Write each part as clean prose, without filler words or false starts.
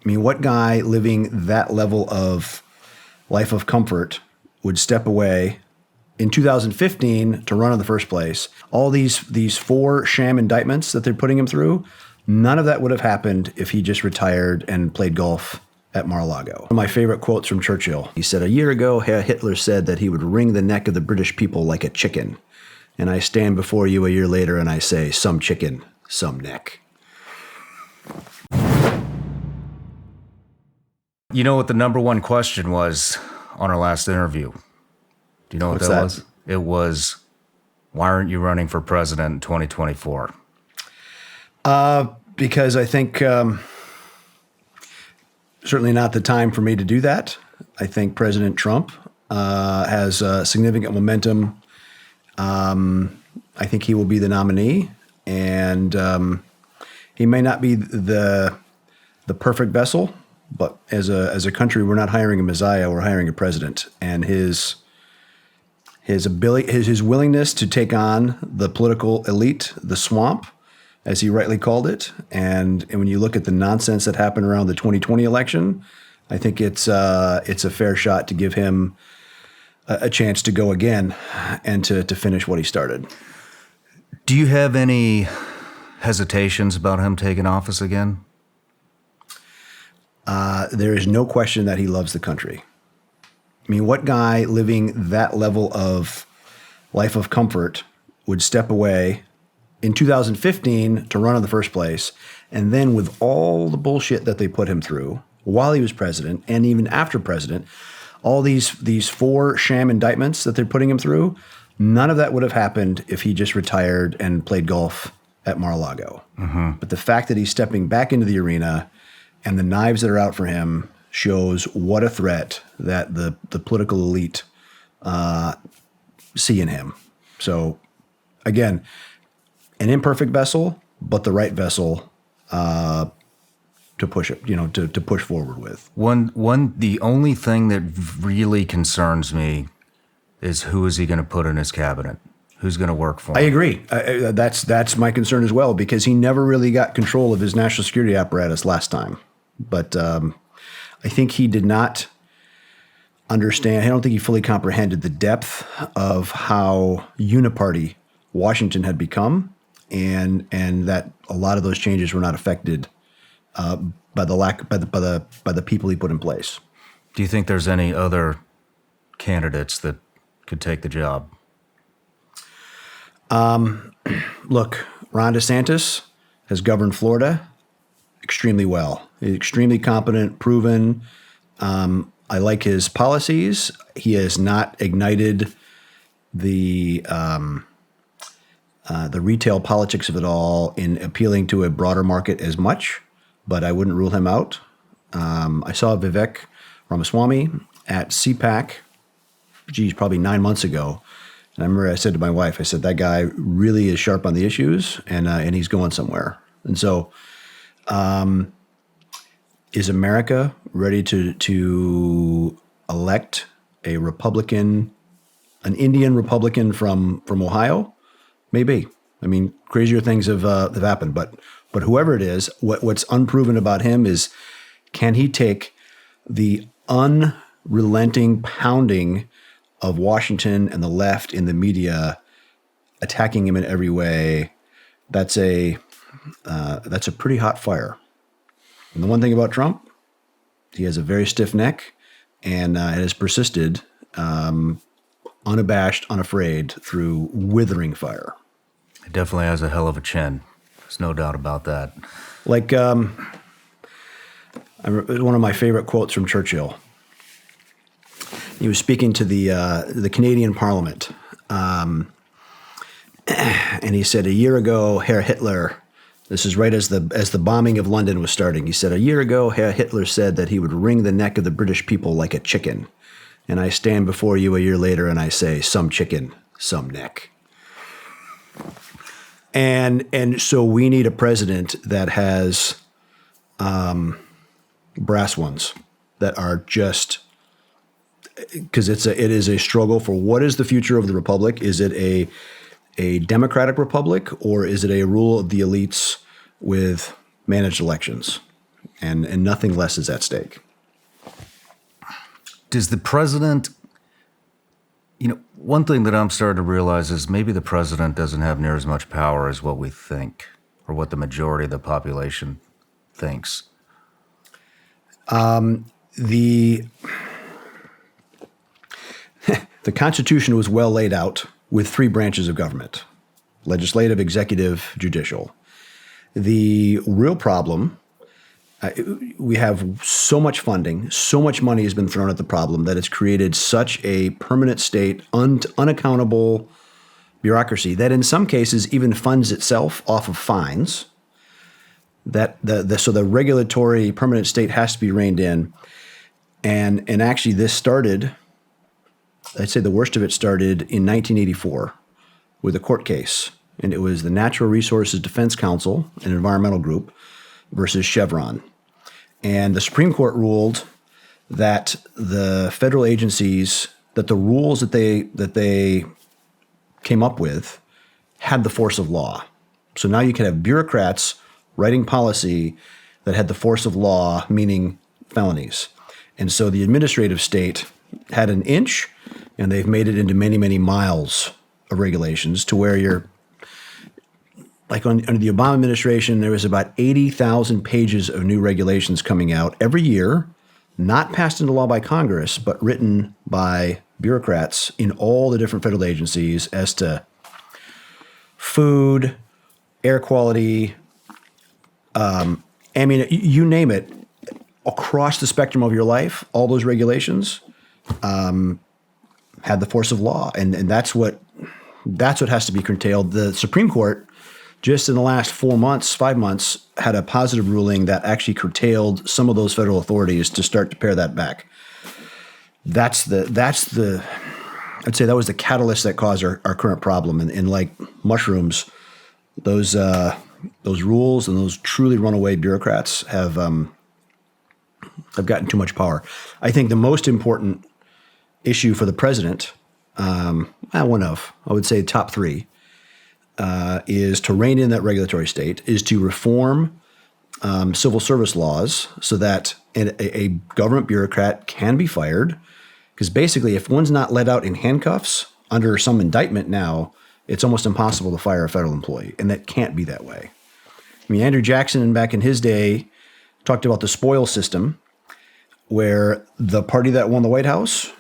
I mean, what guy living that level of life of comfort would step away in 2015 to run in the first place? All these 4 sham indictments that they're putting him through, none of that would have happened if he just retired and played golf at Mar-a-Lago. One of my favorite quotes from Churchill. He said, "A year ago, Herr Hitler said that he would wring the neck of the British people like a chicken. And I stand before you a year later and I say, some chicken, some neck." You know what the number one question was on our last interview? Do you know what that was? It was, why aren't you running for president in 2024? Because I think certainly not the time for me to do that. I think President Trump has significant momentum. I think he will be the nominee, and he may not be the perfect vessel, but as a country, we're not hiring a messiah; we're hiring a president, and his ability, his willingness to take on the political elite, the swamp, as he rightly called it, and when you look at the nonsense that happened around the 2020 election, I think it's a fair shot to give him a chance to go again and to finish what he started. Do you have any hesitations about him taking office again? There is no question that he loves the country. I mean, what guy living that level of life of comfort would step away in 2015 to run in the first place, and then with all the bullshit that they put him through while he was president and even after president, all these 4 sham indictments that they're putting him through, none of that would have happened if he just retired and played golf at Mar-a-Lago. Mm-hmm. But the fact that he's stepping back into the arena and the knives that are out for him shows what a threat that the political elite see in him. So, again, an imperfect vessel, but the right vessel to push it, to push forward with. The only thing that really concerns me is who is he going to put in his cabinet? Who's going to work for him? I agree. That's my concern as well, because he never really got control of his national security apparatus last time. But I think he did not understand. I don't think he fully comprehended the depth of how uniparty Washington had become, and that a lot of those changes were not affected by the people he put in place. Do you think there's any other candidates that could take the job? Look, Ron DeSantis has governed Florida extremely well. He's extremely competent, proven. I like his policies. He has not ignited the retail politics of it all in appealing to a broader market as much, but I wouldn't rule him out. I saw Vivek Ramaswamy at CPAC, probably 9 months ago. And I remember I said to my wife, I said, that guy really is sharp on the issues, and he's going somewhere. And so is America ready to elect a Republican, an Indian Republican from Ohio? Maybe. I mean, crazier things have happened, but whoever it is, what's unproven about him is, can he take the unrelenting pounding of Washington and the left in the media, attacking him in every way? That's a pretty hot fire. And the one thing about Trump, he has a very stiff neck, and it has persisted, unabashed, unafraid, through withering fire. He definitely has a hell of a chin. There's no doubt about that. Like, one of my favorite quotes from Churchill. He was speaking to the Canadian Parliament, and he said, a year ago, Herr Hitler, this is right as the bombing of London was starting, he said, a year ago, Herr Hitler said that he would wring the neck of the British people like a chicken. And I stand before you a year later and I say, some chicken, some neck. And so we need a president that has brass ones that are just, because it is a struggle for what is the future of the republic. Is it a democratic republic, or is it a rule of the elites with managed elections? and nothing less is at stake. Does the president, one thing that I'm starting to realize is maybe the president doesn't have near as much power as what we think or what the majority of the population thinks. The Constitution was well laid out with three branches of government: legislative, executive, judicial. The real problem, we have so much funding, so much money has been thrown at the problem that it's created such a permanent state, unaccountable bureaucracy that in some cases even funds itself off of fines. So the regulatory permanent state has to be reined in. And actually this started, I'd say the worst of it started in 1984 with a court case. And it was the Natural Resources Defense Council, an environmental group, versus Chevron. And the Supreme Court ruled that the federal agencies, that the rules that they came up with had the force of law. So now you can have bureaucrats writing policy that had the force of law, meaning felonies. And so the administrative state had an inch, and they've made it into many, many miles of regulations to where you're, like under the Obama administration, there was about 80,000 pages of new regulations coming out every year, not passed into law by Congress, but written by bureaucrats in all the different federal agencies as to food, air quality, you name it, across the spectrum of your life, all those regulations had the force of law. And that's what has to be curtailed. The Supreme Court, just in the last 5 months, had a positive ruling that actually curtailed some of those federal authorities to start to pare that back. I'd say that was the catalyst that caused our current problem. And like mushrooms, those rules and those truly runaway bureaucrats have gotten too much power. I think the most important issue for the president, I would say top three, is to rein in that regulatory state, is to reform civil service laws so that a government bureaucrat can be fired. Because basically, if one's not let out in handcuffs under some indictment now, it's almost impossible to fire a federal employee, and that can't be that way. I mean, Andrew Jackson, back in his day, talked about the spoil system, where the party that won the White House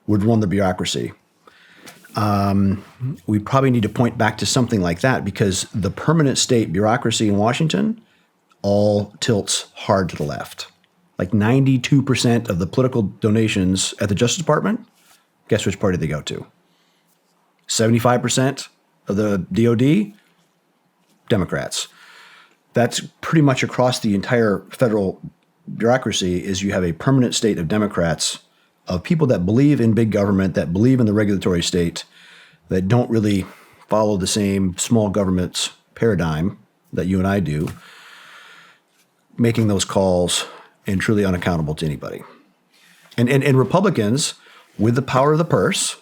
would run the bureaucracy. We probably need to point back to something like that because the permanent state bureaucracy in Washington all tilts hard to the left. Like 92% of the political donations at the Justice Department, guess which party they go to? 75% of the DOD, Democrats. That's pretty much across the entire federal bureaucracy. Is you have a permanent state of Democrats, of people that believe in big government, that believe in the regulatory state, that don't really follow the same small government paradigm that you and I do, making those calls and truly unaccountable to anybody. And Republicans, with the power of the purse,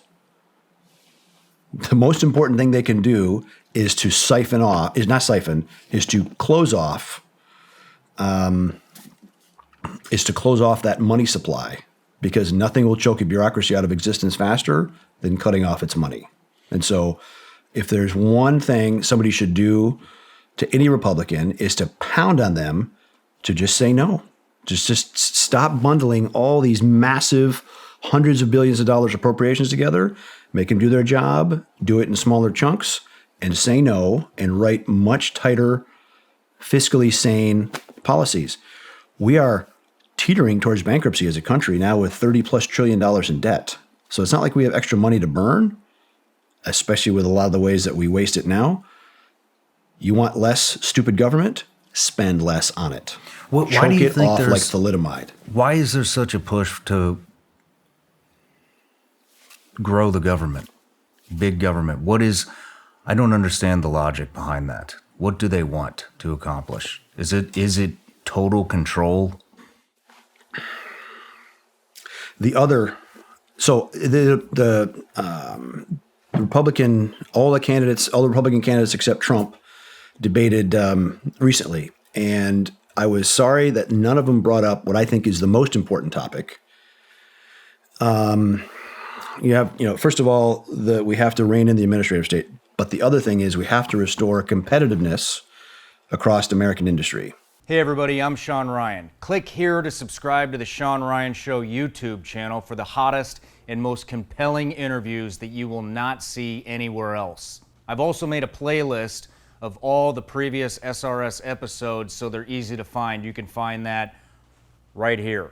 the most important thing they can do is to close off that money supply, because nothing will choke a bureaucracy out of existence faster than cutting off its money. And so if there's one thing somebody should do to any Republican is to pound on them to just say no. Just stop bundling all these massive hundreds of billions of dollars appropriations together, make them do their job, do it in smaller chunks, and say no, and write much tighter, fiscally sane policies. We are teetering towards bankruptcy as a country now with $30+ trillion in debt. So it's not like we have extra money to burn, especially with a lot of the ways that we waste it now. You want less stupid government? Spend less on it. Why Choke do you it think off like thalidomide. Why is there such a push to grow the government, big government? I don't understand the logic behind that. What do they want to accomplish? Is it total control? The Republican, all the Republican candidates except Trump debated recently. And I was sorry that none of them brought up what I think is the most important topic. First of all, we have to rein in the administrative state. But the other thing is we have to restore competitiveness across American industry. Hey everybody, I'm Shawn Ryan. Click here to subscribe to the Shawn Ryan Show YouTube channel for the hottest and most compelling interviews that you will not see anywhere else. I've also made a playlist of all the previous SRS episodes so they're easy to find. You can find that right here.